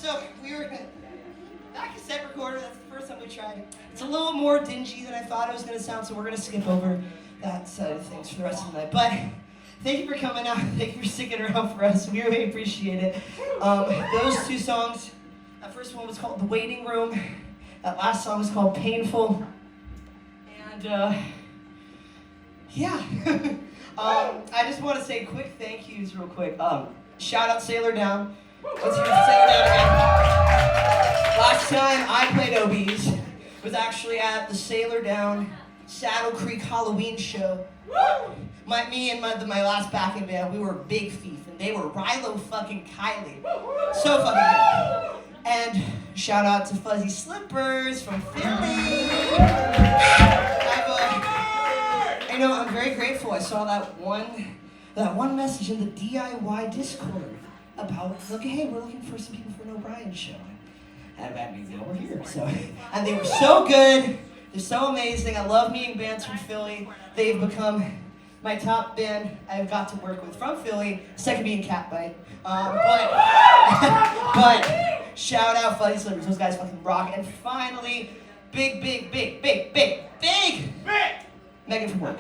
So we were that cassette recorder. That's the first time we tried it. It's a little more dingy than I thought it was going to sound, so we're going to skip over that side of things for the rest of the night. But thank you for coming out. Thank you for sticking around for us. We really appreciate it. Those two songs. That first one was called "The Waiting Room." That last song was called "Painful." And yeah. I just want to say quick thank yous real quick. Shout out Sailor Down. Let's hear Sailor Down again. Last time I played OBs was actually at the Sailor Down Saddle Creek Halloween show. Me and my last backing band, we were Big Thief, and they were Rilo fucking Kylie. So fucking good. And shout out to Fuzzy Slippers from Philly. I'm very grateful. I saw that one message in the DIY Discord about, hey, we're looking for some people for an O'Brien show. And that means that we're here. So, and they were so good. They're so amazing. I love meeting bands from Philly. They've become my top band I've got to work with from Philly. Second being Catbite. But shout out Fuzzy Slippers. Those guys fucking rock. And finally, big Megan from work.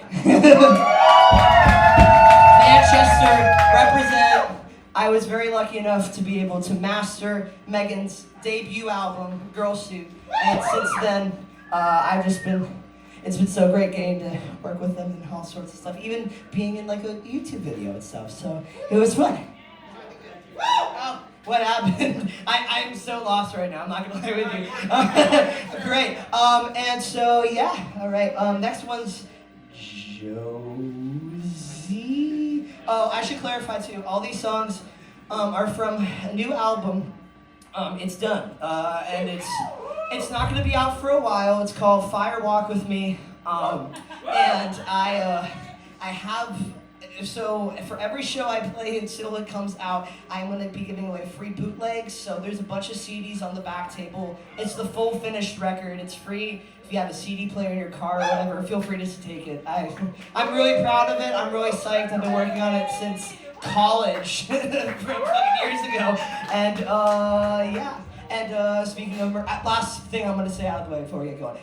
Manchester, represent. I was very lucky enough to be able to master Megan's debut album, Girl Suit. And since then, it's been so great getting to work with them and all sorts of stuff, even being in like a YouTube video and stuff. So it was fun. Oh, what happened? I'm so lost right now. I'm not gonna lie with you. Great. And so yeah. All right. Next one's Josie. Oh, I should clarify too. All these songs are from a new album. It's done, and it's not going to be out for a while. It's called Fire Walk with Me, and I have. So for every show I play until it comes out, I'm going to be giving away free bootlegs. So there's a bunch of CDs on the back table. It's the full finished record. It's free. If you have a CD player in your car or whatever, feel free to take it. I'm really proud of it. I'm really psyched. I've been working on it since college, from years ago. And yeah. And speaking of last thing I'm going to say out of the way before we get going.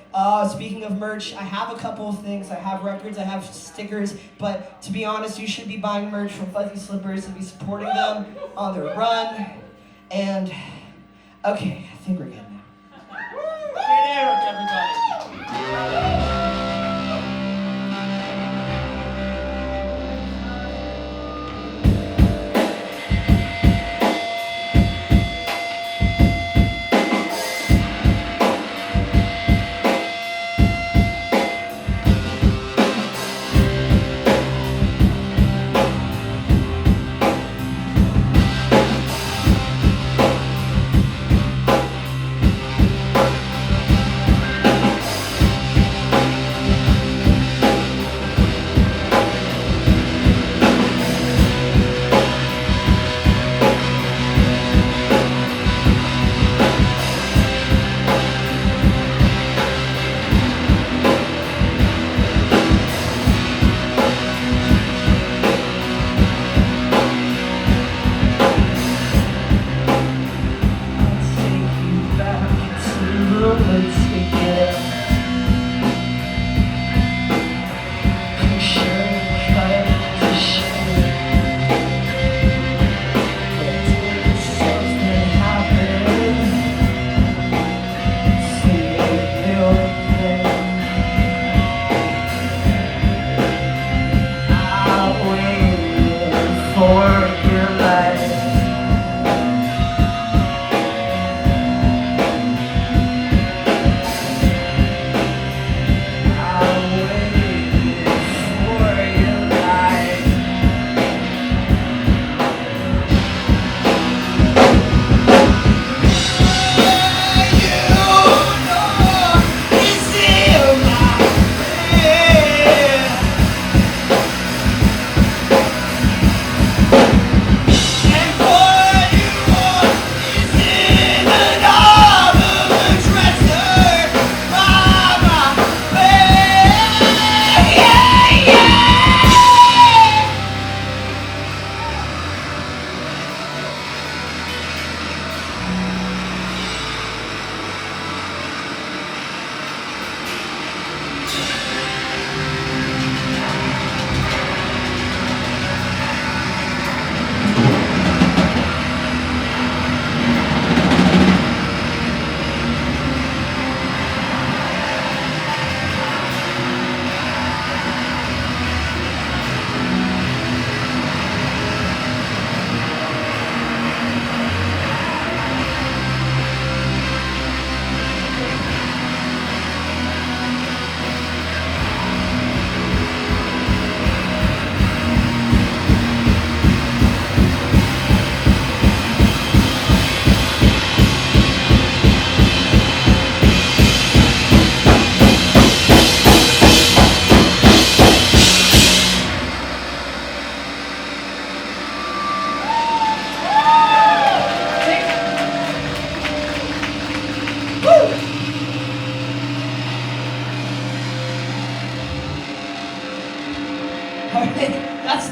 Speaking of merch, I have a couple of things. I have records, I have stickers, but to be honest, you should be buying merch from Fuzzy Slippers and be supporting them on their run. And, okay, I think we're good now. Cade Earick, everybody.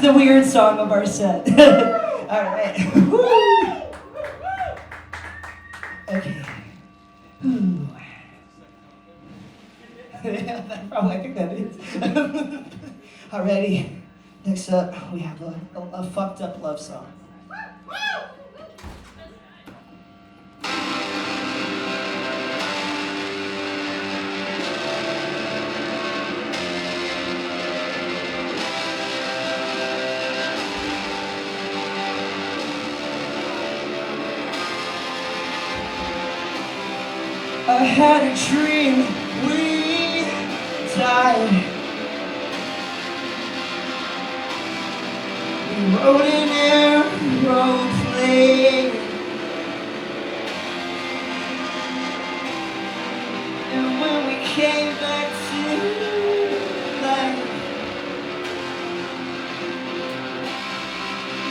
the weird song of our set. All right. Okay. Yeah, I think that is. Alrighty. Next up, we have a fucked up love song. I had a dream, we died. We rode an aeroplane, and when we came back to life,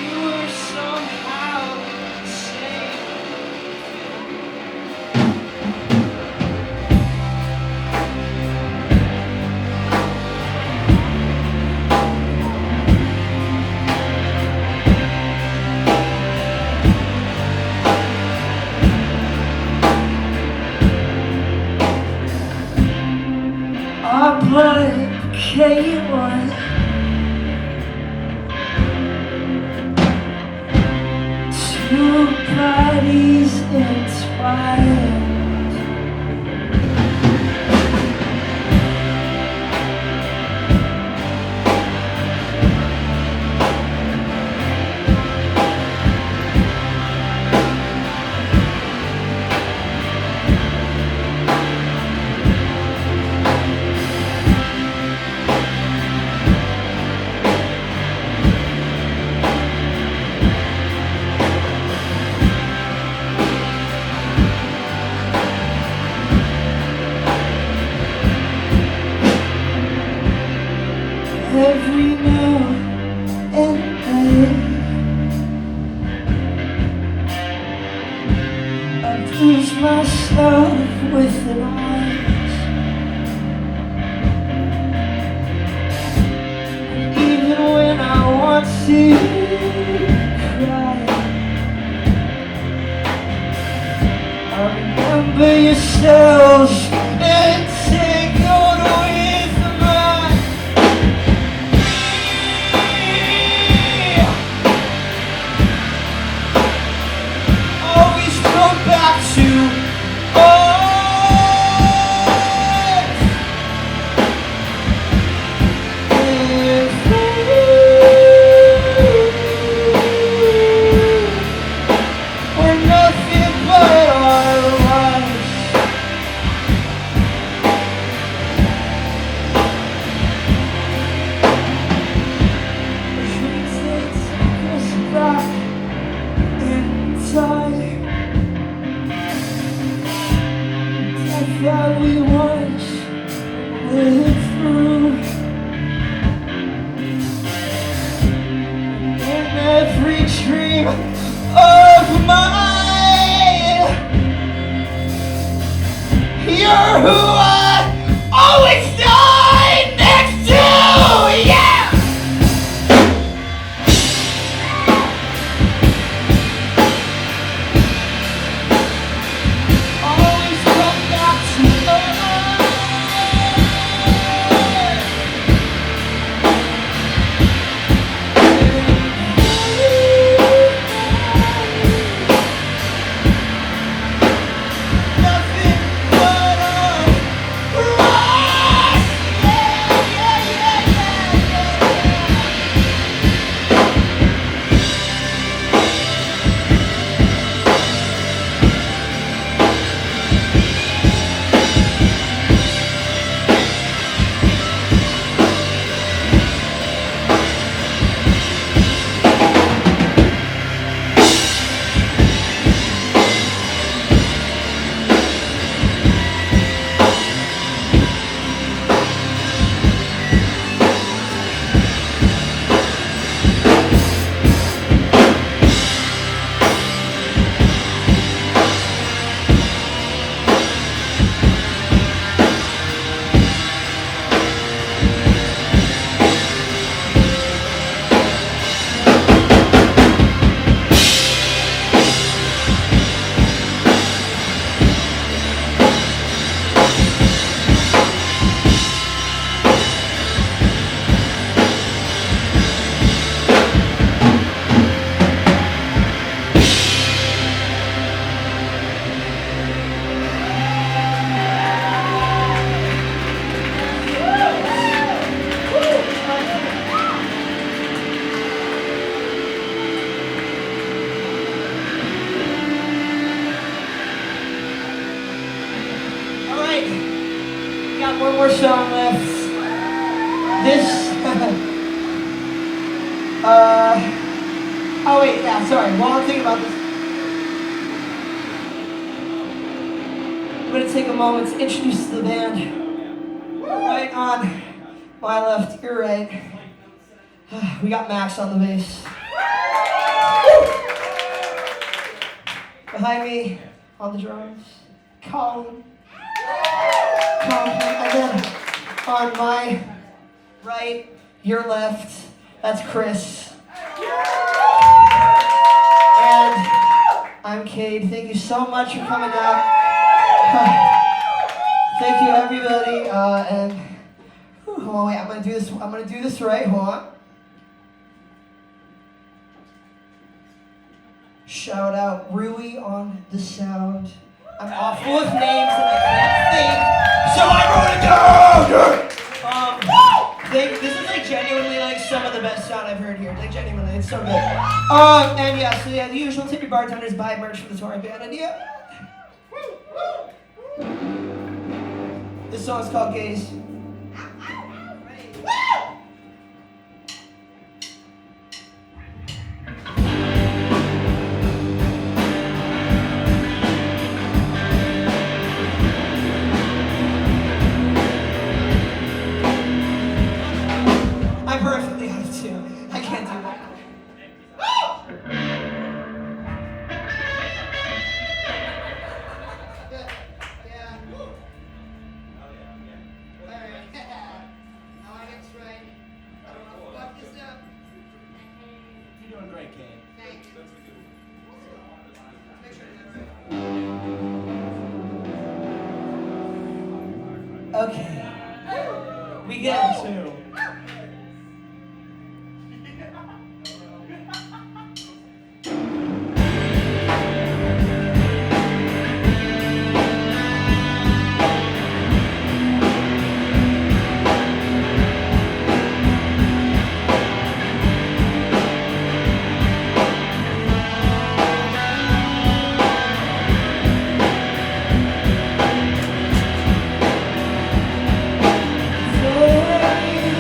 you were somehow safe. Our blood became one. Two bodies entwined. Every now and then I bruise myself with an eyes. Even when I want to cry, I remember yourselves and take on with mine. Always come back to us. We're nothing but our lives. Dreams they take us back in time. That we once lived through. In every dream of mine, you're who I always die next to, yeah! Always come back to us. Nothing but us. one more song left. This. Oh wait, yeah, sorry. While I'm thinking about this, I'm gonna take a moment to introduce the band. Right on my left, your right. We got Max on the bass. Behind me on the drums, Colin. And then on my right, your left, that's Chris. And I'm Cade. Thank you so much for coming out. Thank you, everybody. And oh wait, I'm gonna do this right. Hold on. Shout out Rui on the sound. I'm awful with names and I can't think, so I wrote it down. This is like genuinely like some of the best sound I've heard here. Like genuinely, it's so good. And yeah, so yeah, the usual tip your bartenders, buy merch for the touring band, and yeah. This song's called Gaze. I'm perfectly out of tune. I can't do that. You're doing great, Cade. Thanks. Okay. We get it. Two. So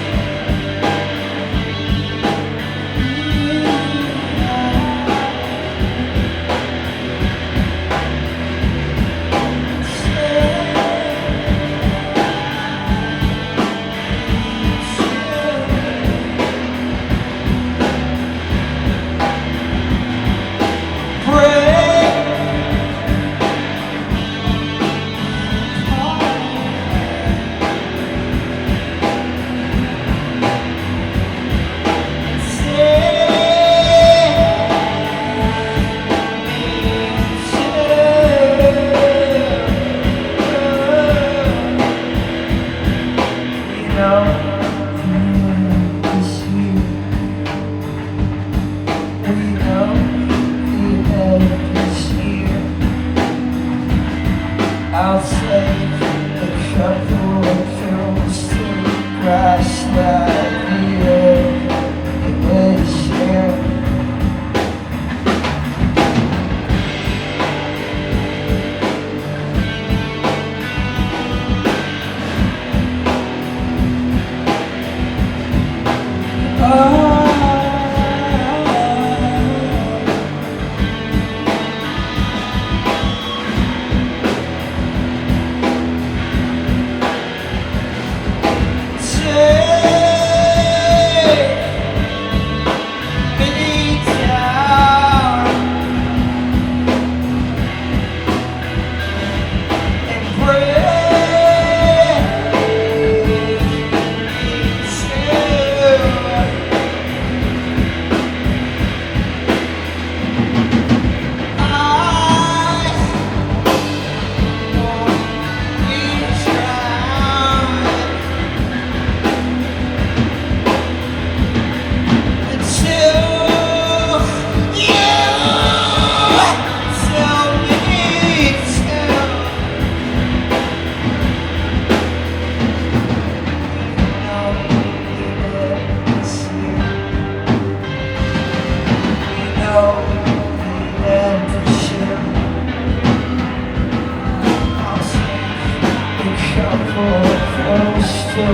to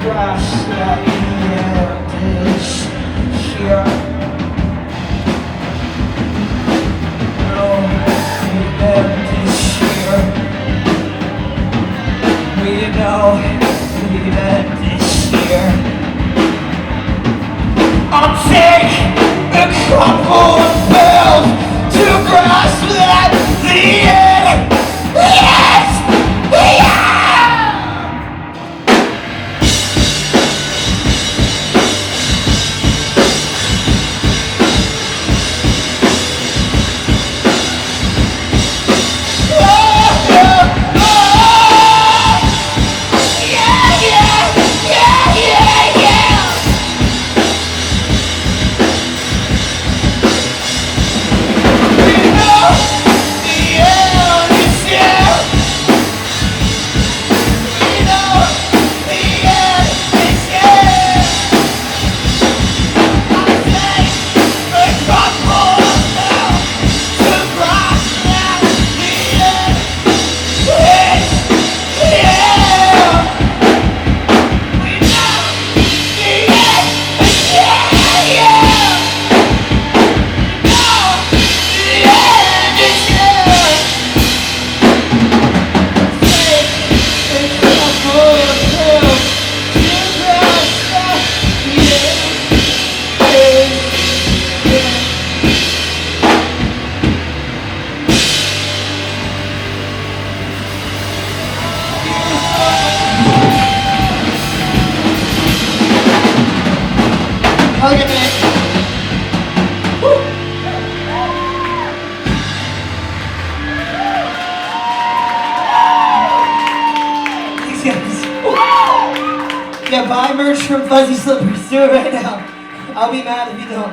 grasp that the end is here. No, the end is here. We know the end is here. I'll take a couple of pills to grasp that the end is here. Hug it, man. Woo. Thanks, guys. Woo. Yeah, buy merch from Fuzzy Slippers. Do it right now. I'll be mad if you don't.